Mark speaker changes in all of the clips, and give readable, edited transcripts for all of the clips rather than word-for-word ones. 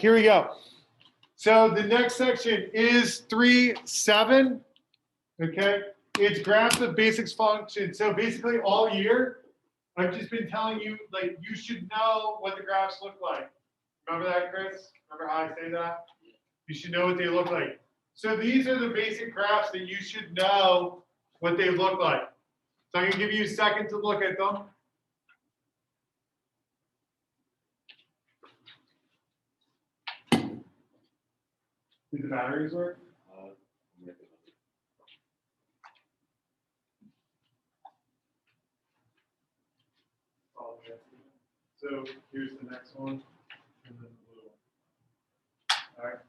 Speaker 1: here we go. So the next section is 3.7. Okay, it's graphs of basic functions. So basically all year, I've just been telling you, like, you should know what the graphs look like. Remember that, Chris? Remember how I say that? You should know what they look like. So these are the basic graphs that you should know what they look like. So I'm going to give you a second to look at them. Do the batteries work? So here's the next one, and then the blue one. All right.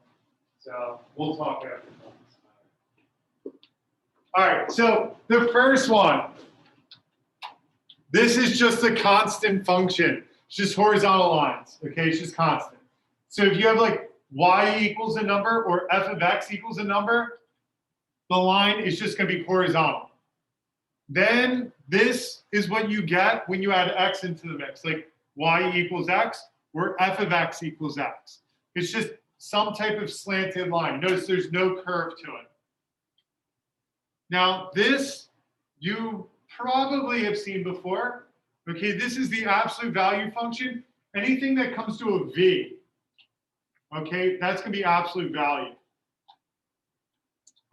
Speaker 1: So we'll talk after that. All right. So the first one. This is just a constant function. It's just horizontal lines. Okay, it's just constant. So if you have like y equals a number or f of x equals a number, the line is just going to be horizontal. Then this is what you get when you add x into the mix, like y equals x or f of x equals x. It's just some type of slanted line. Notice there's no curve to it. Now this you probably have seen before. Okay, this is the absolute value function. Anything that comes to a v, okay, that's going to be absolute value.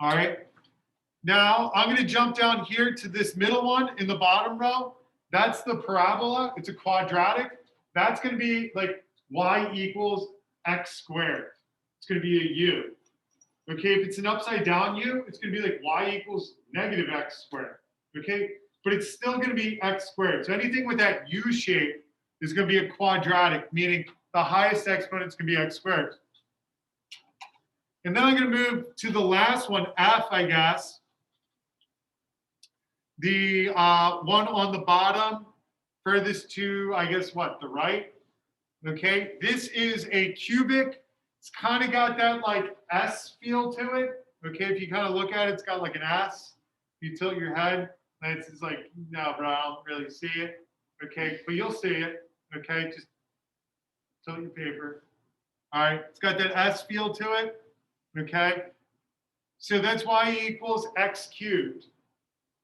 Speaker 1: All right. Now I'm going to jump down here to this middle one in the bottom row. That's the parabola. It's a quadratic. That's going to be like y equals x squared. It's going to be a u. Okay, if it's an upside down u, it's going to be like y equals negative x squared. Okay, but it's still going to be x squared. So anything with that u shape is going to be a quadratic, meaning the highest exponent is going to be x squared. And then I'm going to move to the last one, f, I guess. The one on the bottom, furthest to, I guess, what, the right? Okay, this is a cubic. It's kind of got that like S feel to it. Okay, if you kind of look at it, it's got like an S. You tilt your head, and it's just like, no, bro, I don't really see it. Okay, but you'll see it. Okay, just tilt your paper. All right, it's got that S feel to it. Okay, so that's y equals x cubed,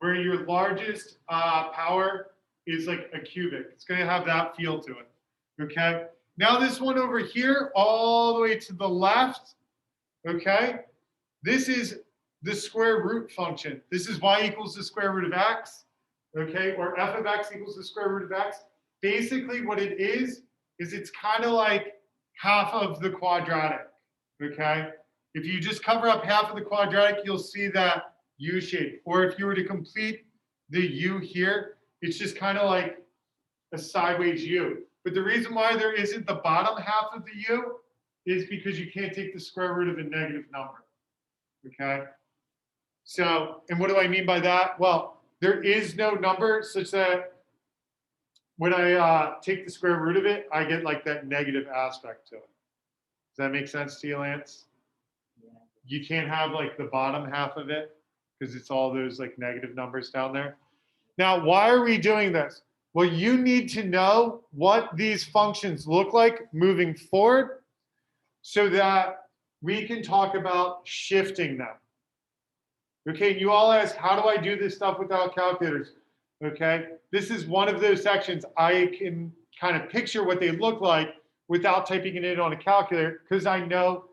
Speaker 1: where your largest power is like a cubic. It's going to have that feel to it. Okay, now this one over here, all the way to the left. Okay, this is the square root function. This is y equals the square root of x. Okay, or f of x equals the square root of x. Basically, what it is it's kind of like half of the quadratic. Okay. If you just cover up half of the quadratic, you'll see that U shape. Or if you were to complete the U here, it's just kind of like a sideways U. But the reason why there isn't the bottom half of the U is because you can't take the square root of a negative number. Okay? So, and what do I mean by that? Well, there is no number such that when I take the square root of it, I get like that negative aspect to it. Does that make sense to you, Lance? You can't have like the bottom half of it because it's all those like negative numbers down there. Now, why are we doing this? Well, you need to know what these functions look like moving forward so that we can talk about shifting them. Okay, you all ask, how do I do this stuff without calculators? Okay, this is one of those sections I can kind of picture what they look like without typing it in on a calculator because I know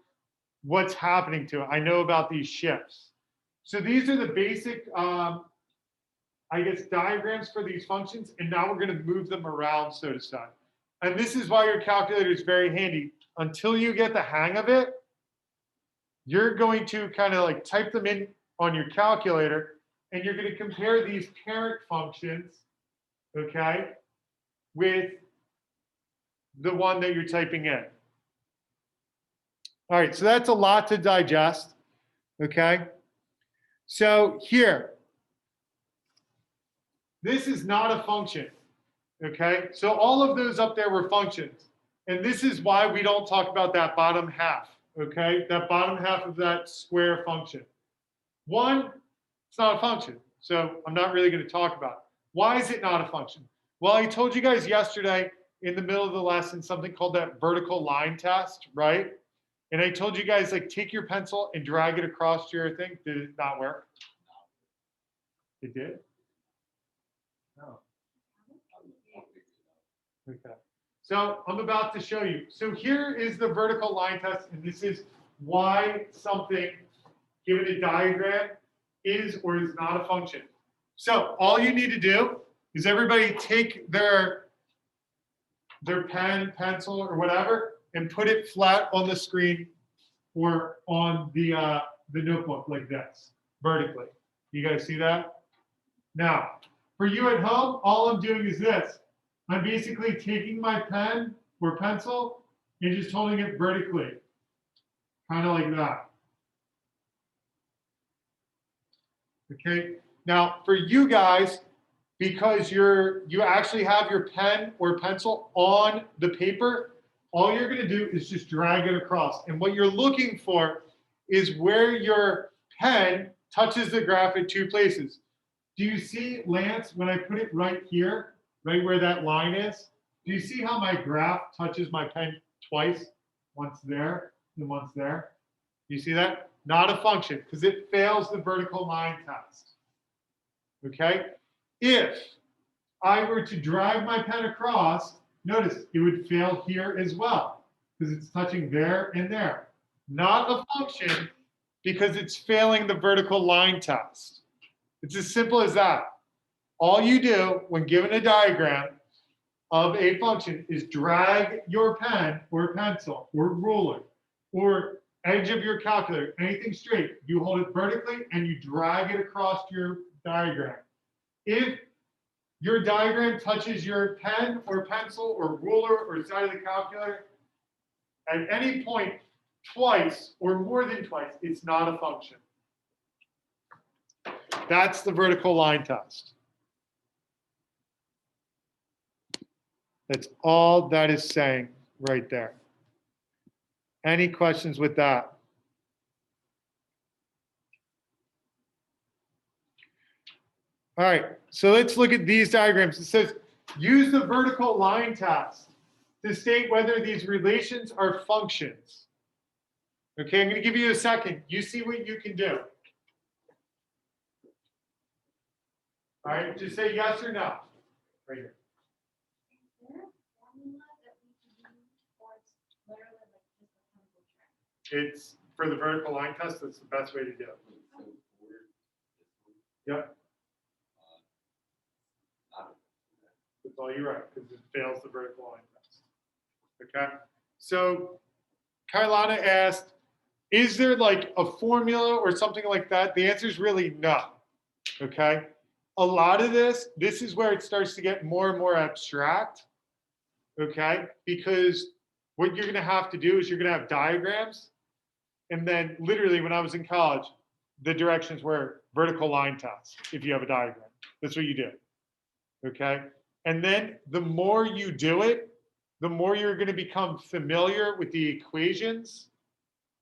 Speaker 1: what's happening to it. I know about these shifts. So these are the basic, I guess, diagrams for these functions, and now we're going to move them around, so to say. And this is why your calculator is very handy. Until you get the hang of it, you're going to kind of like type them in on your calculator, and you're going to compare these parent functions, okay, with the one that you're typing in. All right, so that's a lot to digest, okay? So here, this is not a function, okay? So all of those up there were functions. And this is why we don't talk about that bottom half, okay? That bottom half of that square function. One, it's not a function, so I'm not really going to talk about it. Why is it not a function? Well, I told you guys yesterday, in the middle of the lesson something called that vertical line test, right? And I told you guys, like, take your pencil and drag it across your thing. Did it not work? It did? No. Okay. So I'm about to show you. So here is the vertical line test, and this is why something, given a diagram, is or is not a function. So all you need to do is everybody take their pen, pencil, or whatever, and put it flat on the screen or on the notebook like this, vertically. You guys see that? Now, for you at home, all I'm doing is this. I'm basically taking my pen or pencil and just holding it vertically, kind of like that. Okay. Now, for you guys, because you actually have your pen or pencil on the paper, all you're going to do is just drag it across. And what you're looking for is where your pen touches the graph at two places. Do you see, Lance, when I put it right here, right where that line is? Do you see how my graph touches my pen twice? Once there and once there. You see that? Not a function, because it fails the vertical line test. Okay? If I were to drag my pen across, notice it would fail here as well, because it's touching there and there. Not a function, because it's failing the vertical line test. It's as simple as that. All you do when given a diagram of a function is drag your pen or pencil or ruler or edge of your calculator, anything straight. You hold it vertically and you drag it across your diagram. If your diagram touches your pen or pencil or ruler or side of the calculator at any point twice or more than twice, it's not a function. That's the vertical line test. That's all that is saying right there. Any questions with that? All right, so let's look at these diagrams. It says, use the vertical line test to state whether these relations are functions. Okay, I'm going to give you a second. You see what you can do. All right, just say yes or no. Right here. It's for the vertical line test, that's the best way to do it. Yep. That's all you're right, because it fails the vertical line test. Okay. So Kailana asked, is there like a formula or something like that? The answer is really no. Okay. A lot of this is where it starts to get more and more abstract. Okay. Because what you're going to have to do is you're going to have diagrams. And then literally when I was in college, the directions were vertical line tests if you have a diagram. That's what you do. Okay. And then the more you do it, the more you're going to become familiar with the equations.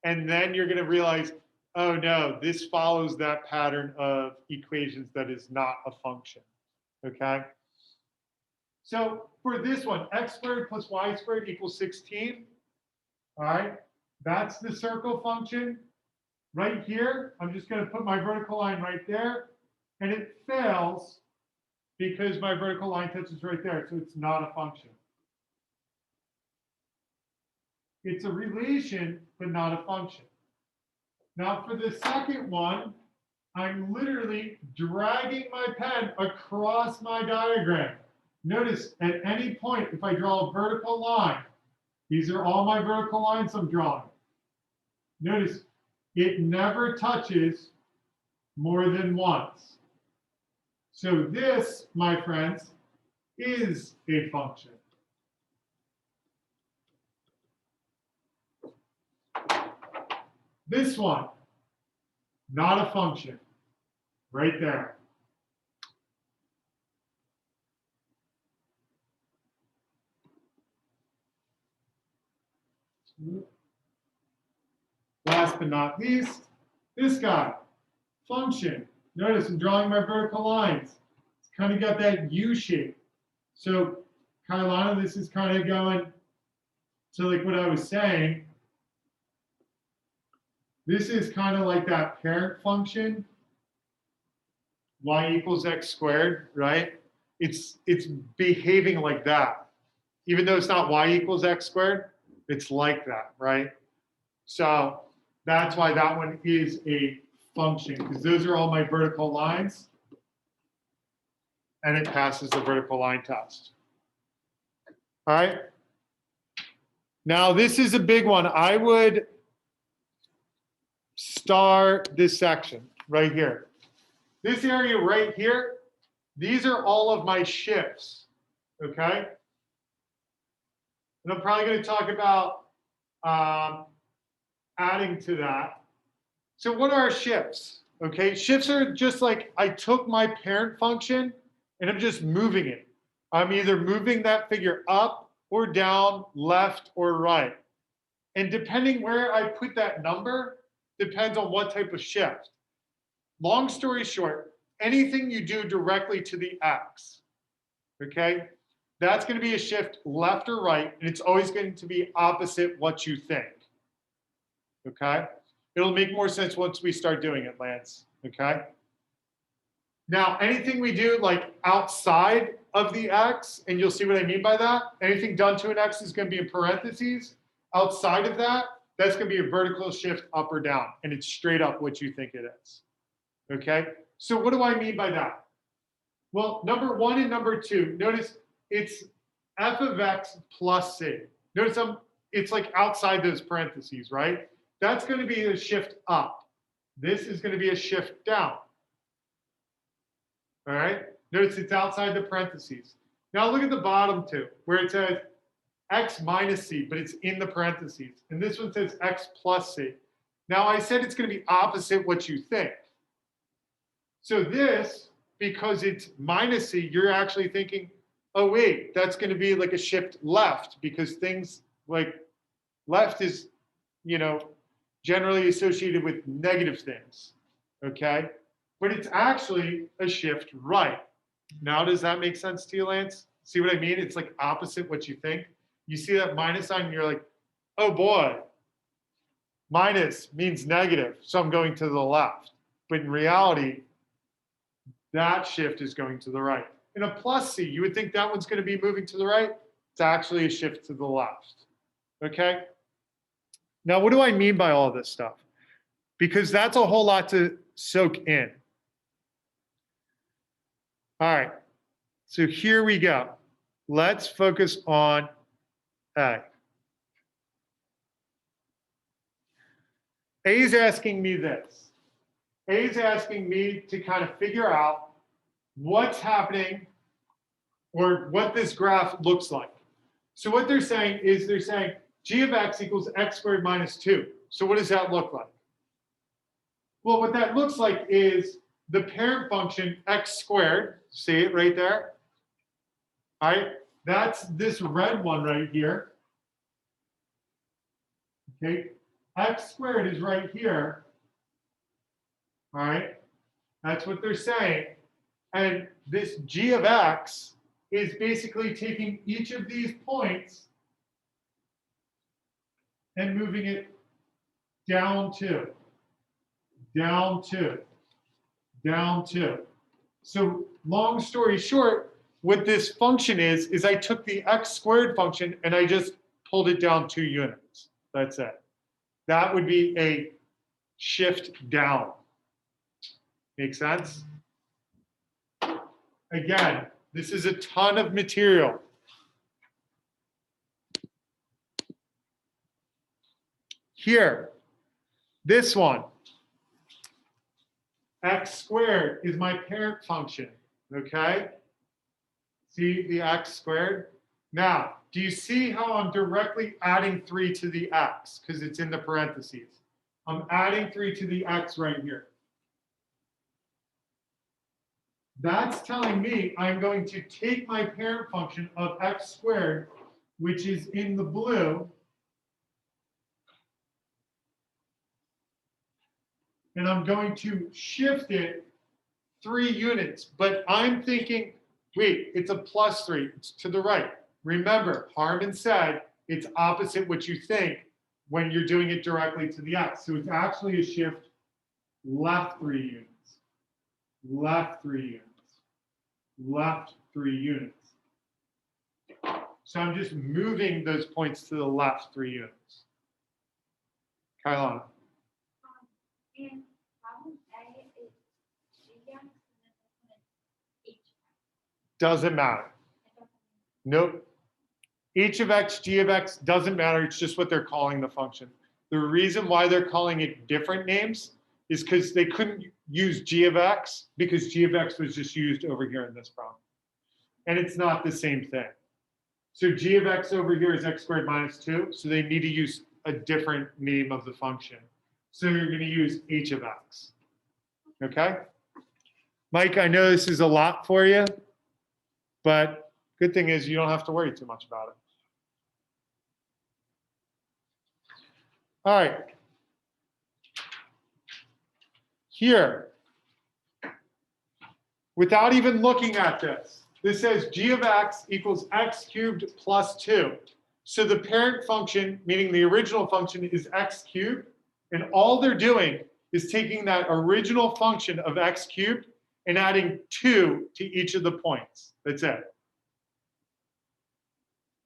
Speaker 1: And then you're going to realize, oh no, this follows that pattern of equations that is not a function. Okay. So for this one, x squared plus y squared equals 16. All right. That's the circle function. Right here, I'm just going to put my vertical line right there. And it fails because my vertical line touches right there. So it's not a function. It's a relation, but not a function. Now for the second one, I'm literally dragging my pen across my diagram. Notice at any point, if I draw a vertical line, these are all my vertical lines I'm drawing. Notice it never touches more than once. So this, my friends, is a function. This one, not a function, right there. Last but not least, this guy, function. Notice I'm drawing my vertical lines. It's kind of got that U shape. So Kailana, this is kind of going to like what I was saying. This is kind of like that parent function, y equals x squared, right? It's behaving like that. Even though it's not y equals x squared, it's like that, right? So that's why that one is a function, because those are all my vertical lines, and it passes the vertical line test. All right. Now this is a big one. I would star this section right here. This area right here, these are all of my shifts, okay? And I'm probably going to talk about adding to that. So what are shifts? Okay, shifts are just like I took my parent function and I'm just moving it. I'm either moving that figure up or down, left or right. And depending where I put that number depends on what type of shift. Long story short, anything you do directly to the x, okay, that's going to be a shift left or right, and it's always going to be opposite what you think. Okay? It'll make more sense once we start doing it, Lance. Okay? Now, anything we do like outside of the x, and you'll see what I mean by that, anything done to an x is going to be in parentheses. Outside of that, that's going to be a vertical shift up or down, and it's straight up what you think it is. Okay? So what do I mean by that? Well, number one and number two, notice it's f of x plus c. Notice it's like outside those parentheses, right? That's going to be a shift up. This is going to be a shift down. All right? Notice it's outside the parentheses. Now look at the bottom two, where it says x minus c, but it's in the parentheses. And this one says x plus c. Now I said it's going to be opposite what you think. So this, because it's minus c, you're actually thinking, oh wait, that's going to be like a shift left, because things like left is, you know, generally associated with negative things, okay? But it's actually a shift right. Now, does that make sense to you, Lance? See what I mean? It's like opposite what you think. You see that minus sign and you're like, oh boy, minus means negative, so I'm going to the left. But in reality, that shift is going to the right. In a plus C, you would think that one's going to be moving to the right. It's actually a shift to the left. Okay? Now, what do I mean by all this stuff? Because that's a whole lot to soak in. All right. So here we go. Let's focus on A. A is asking me this. A is asking me to kind of figure out what's happening or what this graph looks like. So what they're saying is they're saying g of x equals x squared minus 2. So what does that look like? Well, what that looks like is the parent function x squared. See it right there? All right, that's this red one right here. Okay, x squared is right here. All right, that's what they're saying. And this g of x is basically taking each of these points and moving it down 2, down 2, down 2. So long story short, what this function is I took the x squared function and I just pulled it down 2 units. That's it. That would be a shift down. Make sense? Again, this is a ton of material. Here, this one, x squared is my parent function, okay? See the x squared? Now, do you see how I'm directly adding 3 to the x because it's in the parentheses? I'm adding 3 to the x right here. That's telling me I'm going to take my parent function of x squared, which is in the blue, and I'm going to shift it 3 units. But I'm thinking, wait, it's a plus 3. It's to the right. remember, Harmon said it's opposite what you think when you're doing it directly to the x. So it's actually a shift left 3 units, left 3 units, left 3 units. So I'm just moving those points to the left 3 units. Kailana.
Speaker 2: In problem A, it's Gx and then this one is H.
Speaker 1: Doesn't matter. Nope. H of x, g of x doesn't matter. It's just what they're calling the function. The reason why they're calling it different names is because they couldn't use g of x because g of x was just used over here in this problem. And it's not the same thing. So g of x over here is x squared minus 2. So they need to use a different name of the function. So you're going to use h of x. Okay? Mike, I know this is a lot for you, but good thing is you don't have to worry too much about it. All right. Here, without even looking at this, this says g of x equals x cubed plus 2. So the parent function, meaning the original function, is x cubed. And all they're doing is taking that original function of x cubed and adding 2 to each of the points. That's it.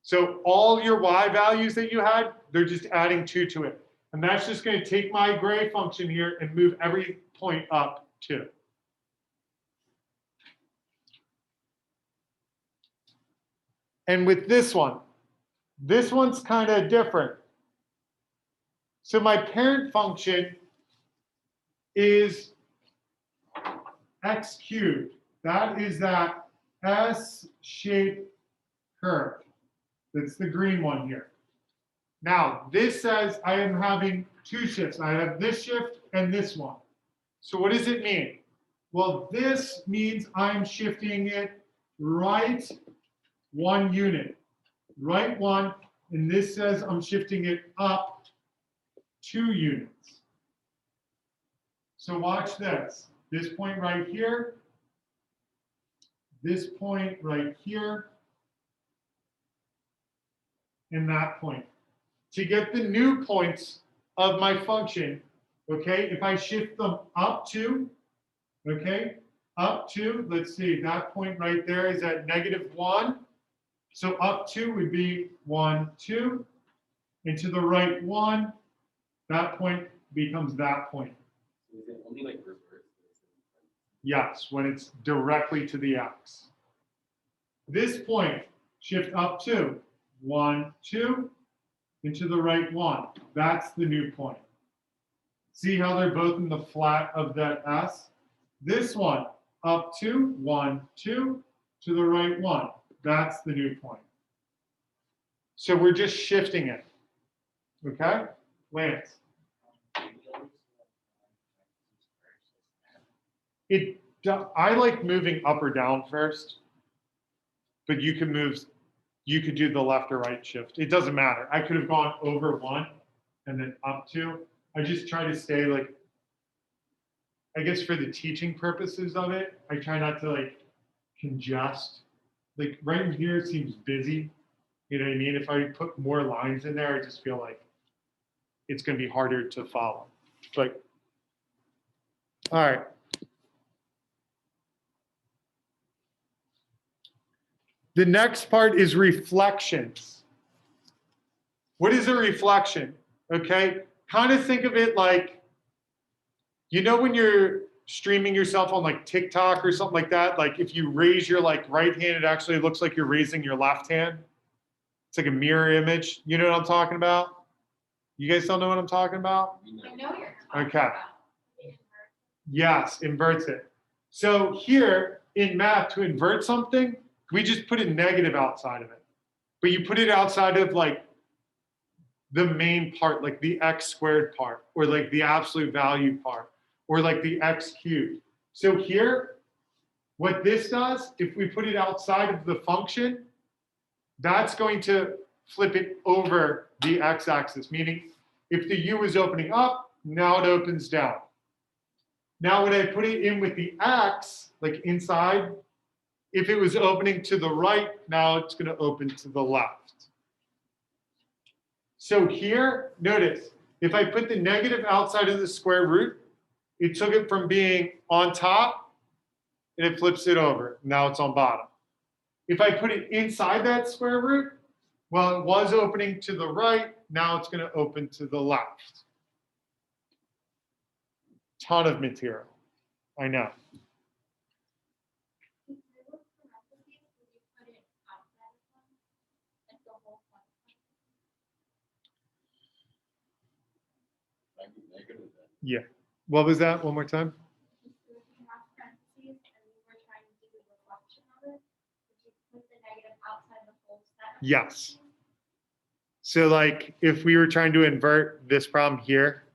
Speaker 1: So all your y values that you had, they're just adding 2 to it. And that's just going to take my gray function here and move every point up 2. And with this one's kind of different. So my parent function is x cubed. That is that S-shaped curve. That's the green one here. Now, this says I am having 2 shifts. I have this shift and this one. So what does it mean? Well, this means I'm shifting it right 1 unit. Right 1, and this says I'm shifting it up 2 units. So watch this. This point right here, this point right here, and that point. To get the new points of my function, okay, if I shift them up 2, okay, up 2, let's see, that point right there is at -1. So up 2 would be 1, 2, and to the right 1, that point becomes that point.
Speaker 3: Is it only like reverse?
Speaker 1: Yes, when it's directly to the x. This point, shift up 2, 1, 2, and to the right 1. That's the new point. See how they're both in the flat of that s? This one, up 2, 1, 2, to the right 1. That's the new point. So we're just shifting it. Okay? Lance. I like moving up or down first, but you can do the left or right shift. It doesn't matter. I could have gone over 1 and then up 2. I just try to stay like, I guess for the teaching purposes of it, I try not to like congest. Like right in here seems busy. You know what I mean? If I put more lines in there, I just feel like it's going to be harder to follow. But, all right. The next part is reflections. What is a reflection? Okay, kind of think of it like, you know, when you're streaming yourself on like TikTok or something like that, like if you raise your like right hand, it actually looks like you're raising your left hand. It's like a mirror image. You know what I'm talking about? You guys don't know what I'm talking about?
Speaker 2: I know you're talking
Speaker 1: Okay.
Speaker 2: about.
Speaker 1: Yes, inverts it. So here in math, to invert something, we just put a negative outside of it. But you put it outside of like the main part, like the x squared part, or like the absolute value part, or like the x cubed. So here, what this does, if we put it outside of the function, that's going to flip it over the x-axis, meaning if the u is opening up, now it opens down. Now when I put it in with the x, like inside If it was opening to the right, now it's going to open to the left. So here, notice, if I put the negative outside of the square root, it took it from being on top and it flips it over. Now it's on bottom. If I put it inside that square root, well, it was opening to the right. Now it's going to open to the left. Ton of material. I know.
Speaker 2: If you look for recipes, would you put it outside of them? Like the whole function?
Speaker 3: I'd be negative then.
Speaker 1: Yeah. What was that? One more time.
Speaker 2: If you have parentheses and you were trying to do a reflection of it, would you put the negative outside the whole set?
Speaker 1: Yes. So like if we were trying to invert this problem here,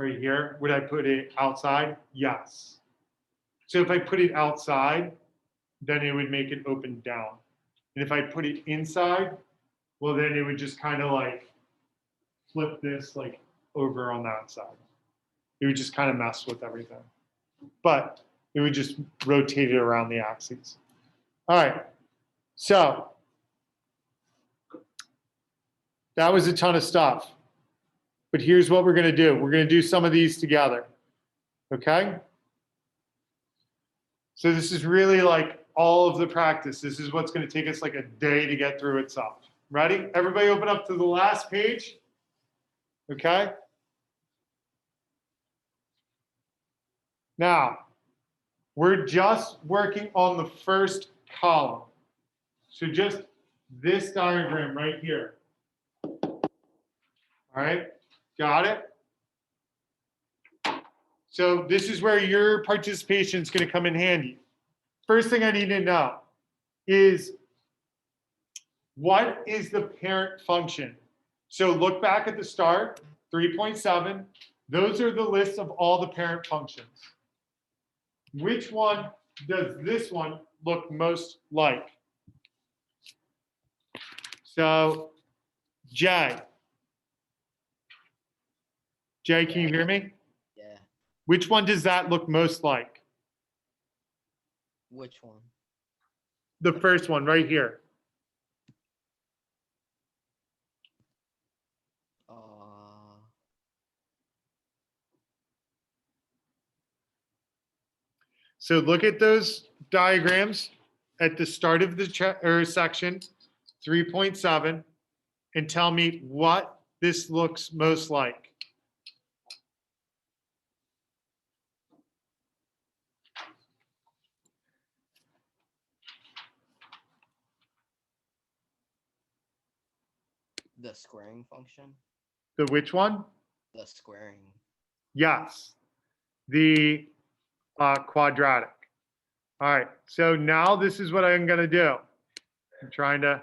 Speaker 1: right here, would I put it outside? Yes. So if I put it outside, then it would make it open down. And if I put it inside, well, then it would just kind of like flip this like over on that side. It would just kind of mess with everything. But it would just rotate it around the axes. All right. So that was a ton of stuff. But here's what we're going to do. We're going to do some of these together. Okay? So this is really like all of the practice. This is what's going to take us like a day to get through itself. Ready? Everybody open up to the last page. Okay? Now, we're just working on the first column. So just this diagram right here. All right? Got it? So this is where your participation is going to come in handy. First thing I need to know is what is the parent function? So look back at the start, 3.7. Those are the lists of all the parent functions. Which one does this one look most like? So Jay, can you hear me?
Speaker 4: Yeah.
Speaker 1: Which one does that look most like?
Speaker 4: Which one?
Speaker 1: The first one right here.
Speaker 4: Uh,
Speaker 1: So look at those diagrams at the start of the section 3.7 and tell me what this looks most like.
Speaker 4: the squaring function.
Speaker 1: The which one?
Speaker 4: The squaring.
Speaker 1: Yes, the quadratic. All right, so now this is what I'm going to do. I'm trying to.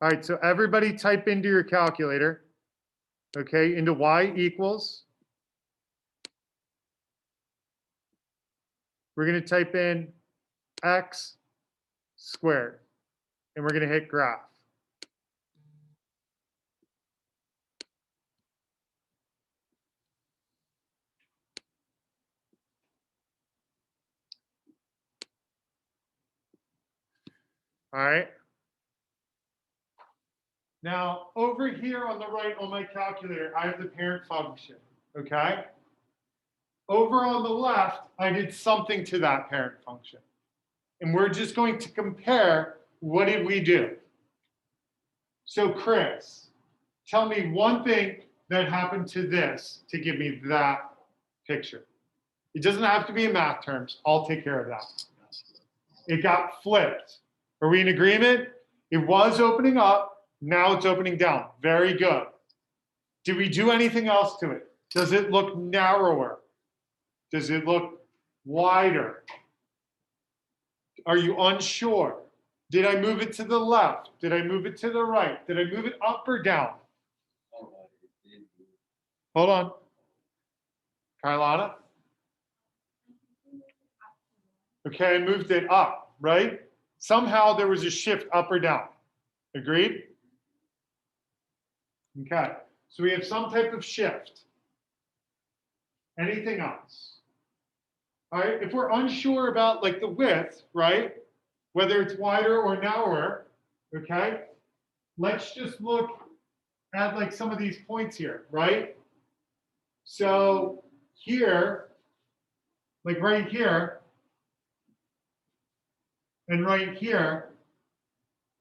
Speaker 1: All right, so everybody type into your calculator, okay, into y equals. We're going to type in x squared, and we're going to hit graph. All right. Now, over here on the right on my calculator, I have the parent function, okay? Over on the left, I did something to that parent function. And we're just going to compare what did we do. So Chris, tell me one thing that happened to this to give me that picture. It doesn't have to be in math terms. I'll take care of that. It got flipped. Are we in agreement? It was opening up. Now it's opening down. Very good. Did we do anything else to it? Does it look narrower? Does it look wider? Are you unsure? Did I move it to the left? Did I move it to the right? Did I move it up or down? Hold on. Carlotta? Okay, I moved it up, right? Somehow there was a shift up or down. Agreed? Okay, so we have some type of shift. Anything else? All right, if we're unsure about like the width, right, whether it's wider or narrower, okay, let's just look at like some of these points here, right? So here, like right here, and right here,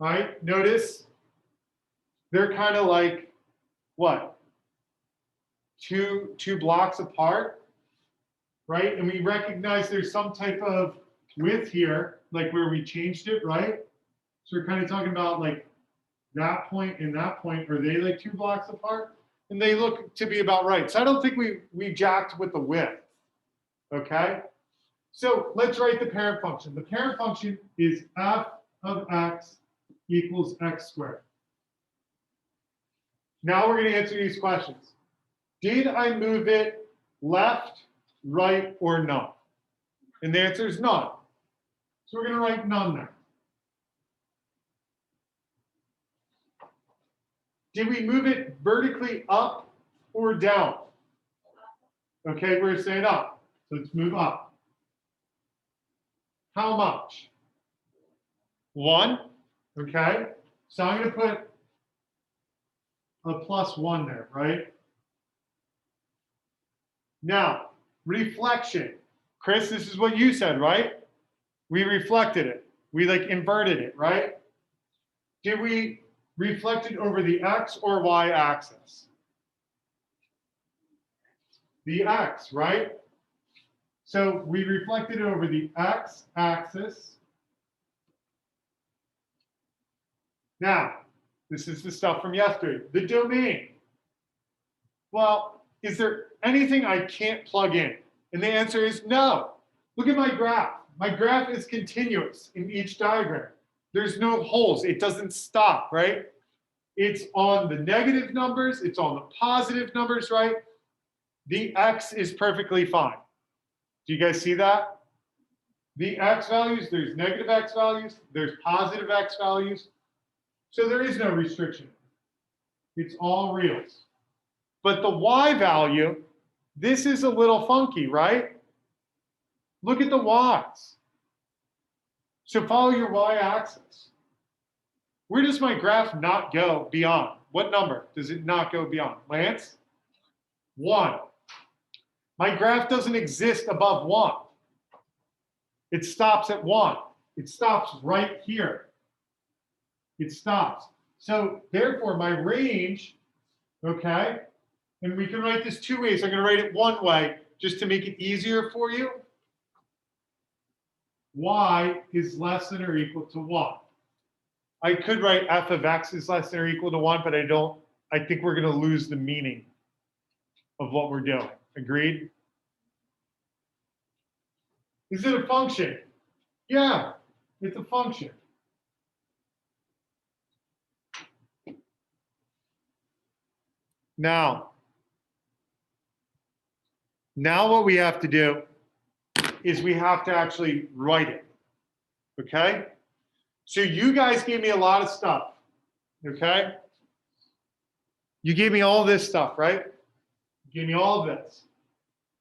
Speaker 1: right? Notice they're kind of like what? Two blocks apart, right? And we recognize there's some type of width here, like where we changed it, right? So we're kind of talking about like that point and that point. Are they like 2 blocks apart? And they look to be about right. So I don't think we jacked with the width. Okay. So let's write the parent function. The parent function is f of x equals x squared. Now we're going to answer these questions. Did I move it left, right, or none? And the answer is none. So we're going to write none there. Did we move it vertically up or down? Okay, we're saying up. So let's move up. How much? 1. Okay. So I'm going to put a +1 there, right? Now, reflection. Chris, this is what you said, right? We reflected it. We like inverted it, right? Did we reflect it over the x or y axis? The x, right? So we reflected it over the x axis. Now, this is the stuff from yesterday. The domain. Well, is there anything I can't plug in? And the answer is no. Look at my graph. My graph is continuous in each diagram. There's no holes. It doesn't stop, right? It's on the negative numbers. It's on the positive numbers, right? The x is perfectly fine. Do you guys see that? The x values, there's negative x values, there's positive x values. So there is no restriction. It's all reals. But the y value, this is a little funky, right? Look at the y's. So follow your y-axis. Where does my graph not go beyond? What number does it not go beyond? Lance? 1. My graph doesn't exist above 1. It stops at 1. It stops right here. It stops. So therefore, my range, okay, and we can write this 2 ways. I'm going to write it one way just to make it easier for you. Y is less than or equal to 1. I could write f of x is less than or equal to 1, but I think we're going to lose the meaning of what we're doing. Agreed? Is it a function? Yeah, it's a function. Now what we have to do is we have to actually write it, okay? So you guys gave me a lot of stuff, okay? You gave me all this stuff, right? You gave me all of this.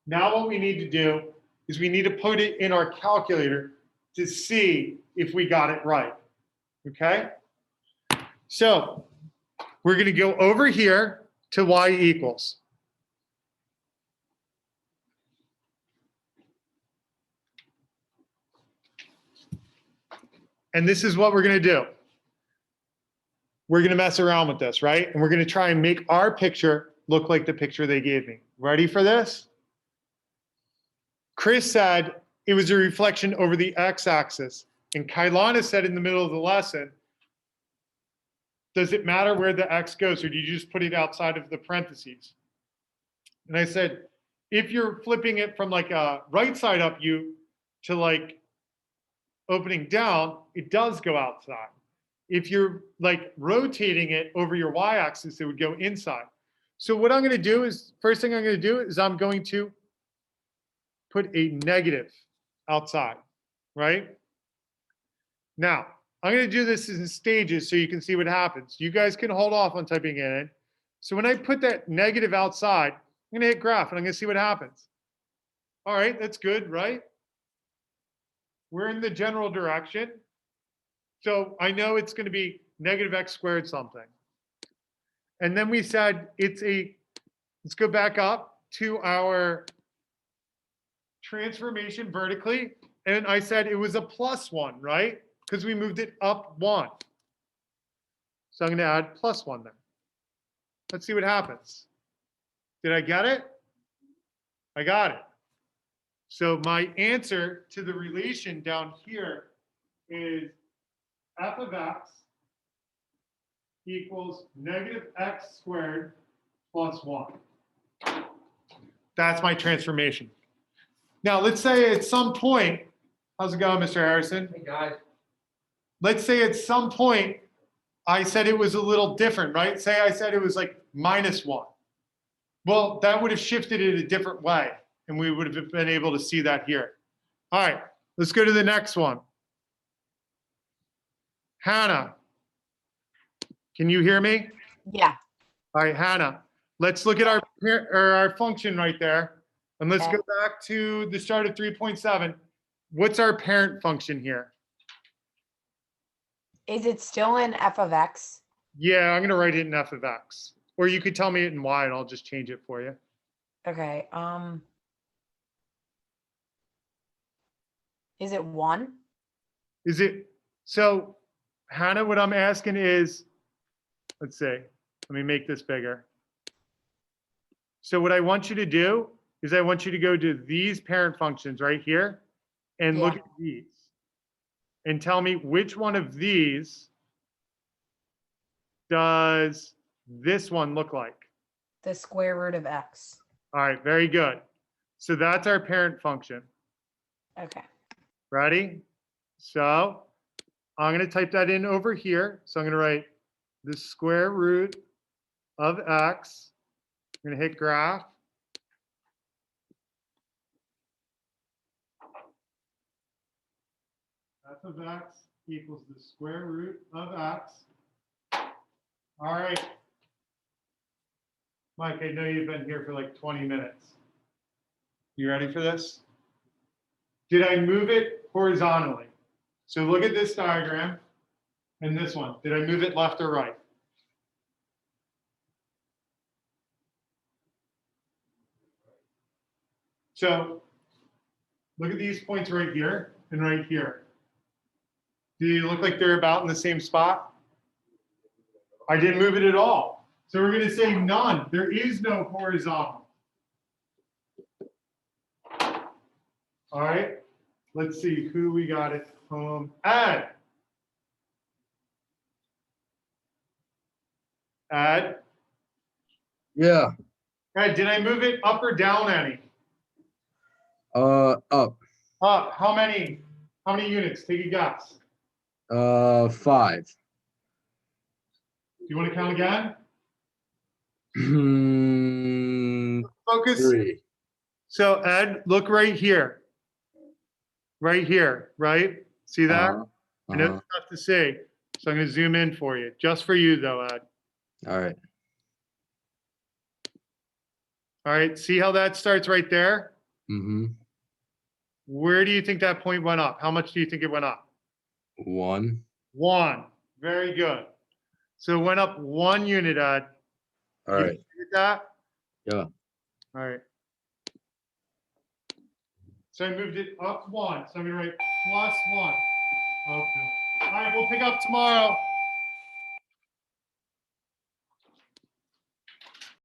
Speaker 1: Now what we need to do is we need to put it in our calculator to see if we got it right, okay? So we're going to go over here to y equals. And this is what we're going to do. We're going to mess around with this, right? And we're going to try and make our picture look like the picture they gave me. Ready for this? Chris said it was a reflection over the x-axis. And Kailana said in the middle of the lesson, does it matter where the x goes, or do you just put it outside of the parentheses? And I said, if you're flipping it from like a right side up U to like opening down, it does go outside. If you're like rotating it over your y-axis, it would go inside. So what I'm going to do is, first thing I'm going to do is I'm going to put a negative outside, right? Now, I'm going to do this in stages so you can see what happens. You guys can hold off on typing it in. So when I put that negative outside, I'm gonna hit graph and I'm gonna see what happens. All right, that's good, right? We're in the general direction. So I know it's gonna be negative x squared something. And then we said let's go back up to our transformation vertically. And I said it was a +1, right? Because we moved it up 1. So I'm going to add +1 there. Let's see what happens. Did I get it? I got it. So my answer to the relation down here is f of x equals negative x squared plus 1. That's my transformation. Now, let's say at some point, how's it going, Mr. Harrison?
Speaker 5: Hey, guys.
Speaker 1: Let's say at some point, I said it was a little different, right? Say I said it was like -1. Well, that would have shifted it a different way, and we would have been able to see that here. All right, let's go to the next one. Hannah, can you hear me?
Speaker 6: Yeah.
Speaker 1: All right, Hannah, let's look at our function right there. And let's
Speaker 6: Okay.
Speaker 1: go back to the start of 3.7. What's our parent function here?
Speaker 6: Is it still in f of x?
Speaker 1: Yeah, I'm gonna write it in f of x. Or you could tell me it in y and I'll just change it for you.
Speaker 6: Okay. Is it 1?
Speaker 1: Is it, so Hannah, what I'm asking is, let's see, let me make this bigger. So what I want you to do is I want you to go to these parent functions right here and look
Speaker 6: Yeah.
Speaker 1: at these and tell me which one of these does this one look like?
Speaker 6: The square root of x.
Speaker 1: All right, very good. So that's our parent function.
Speaker 6: Okay.
Speaker 1: Ready? So I'm going to type that in over here. So I'm going to write the square root of x. I'm going to hit graph. F of x equals the square root of x. All right. Mike, I know you've been here for like 20 minutes. You ready for this? Did I move it horizontally? So look at this diagram and this one. Did I move it left or right? So look at these points right here and right here. Do you look like they're about in the same spot? I didn't move it at all. So we're going to say none. There is no horizontal. All right. Let's see who we got at home. Ed. Ed.
Speaker 5: Yeah.
Speaker 1: Ed, did I move it up or down any?
Speaker 5: Up.
Speaker 1: Up. How many? How many units? Take a guess.
Speaker 5: 5.
Speaker 1: Do you want to count again?
Speaker 5: Hmm,
Speaker 1: Focus.
Speaker 5: 3.
Speaker 1: So Ed, look right here. Right here, right? See that? I know it's tough to see. So I'm going to zoom in for you. Just for you though, Ed.
Speaker 5: All right.
Speaker 1: All right. See how that starts right there?
Speaker 5: Mm-hmm.
Speaker 1: Where do you think that point went up? How much do you think it went up?
Speaker 5: 1.
Speaker 1: 1. Very good. So it went up 1 unit, Ed.
Speaker 5: All
Speaker 1: You
Speaker 5: right.
Speaker 1: figured that?
Speaker 5: Yeah.
Speaker 1: All right. So I moved it up 1. So I'm going to write +1. Okay. All right. We'll pick up tomorrow.